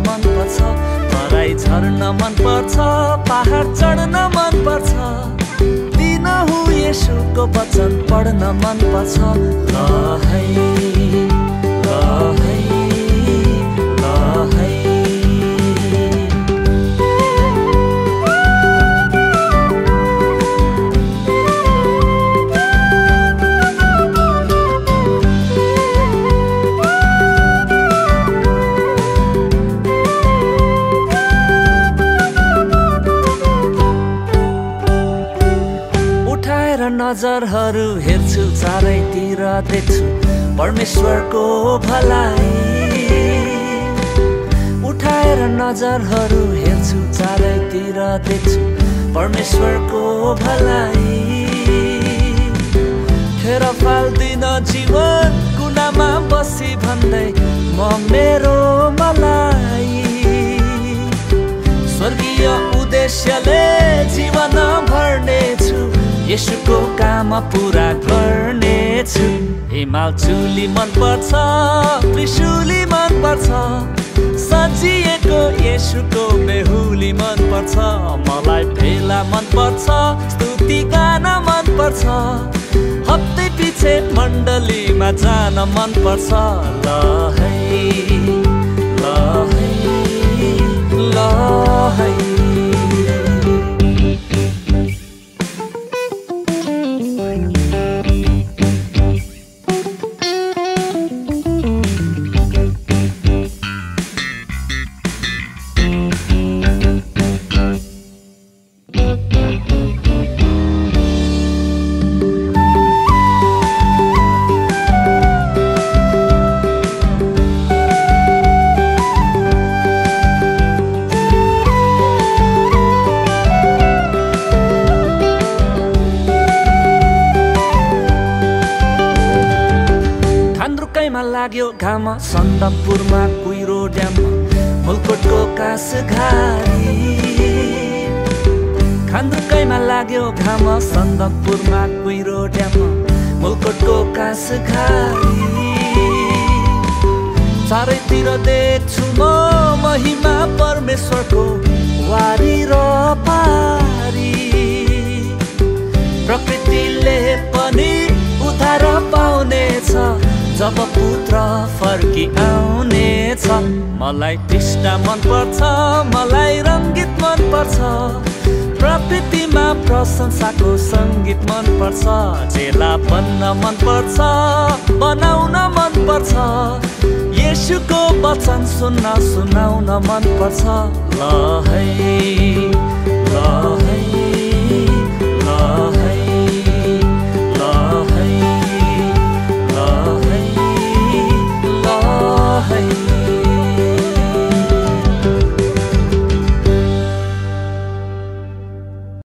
मनपर्छ, तराई झर्न मनपर्छ, पहाड चढ्न मनपर्छ, दिनहुँ येशूको वचन पढ्न मनपर्छ। ल है ल है ल है। नजरहरू हेर्छु चारैतिर देख्छु परमेश्वरको भलाइ। उठाएर नजरहरू हेर्छु चारैतिर देख्छु परमेश्वरको भलाइ। खेर फाल्दिन जीवन कुनामा बसी भन्दै म मेरो मलाई स्वर्गीय उद्देश्यले जीवन भर्नेछु, येशूको काम पुरा गर्नेछु। हिमाल चुली मनपर्छ, त्रिशूली मनपर्छ, सजिएको येशूको बेहुली मनपर्छ। मलाई भेला मनपर्छ, स्तुति गान मनपर्छ, हप्तै पछि मण्डलीमा जान मनपर्छ। ल है ल है ल है। लाग्यो घाम सन्दकपुरमा कुहिरो ड्याममा मुलकोटको कास घारी। खान्द्रुकैमा लाग्यो घाम सन्दकपुरमा कुहिरो ड्याममा मुलकोटको कास घारी। चारैतिर देख्छु म महिमा परमेश्वरको वारी र पारी। प्रकृतिले पनि उद्धार पाउनेछ जब पुत्र फर्की आउनेछ। मलाई टिस्टा मनपर्छ, मलाई रङ्गीत मनपर्छ, प्रकृतिमा प्रशंसाको सङ्गीत मनपर्छ। चेला बन्न मनपर्छ, बनाउन मनपर्छ, येशूको वचन सुनाउन मनपर्छ। ल है ल है।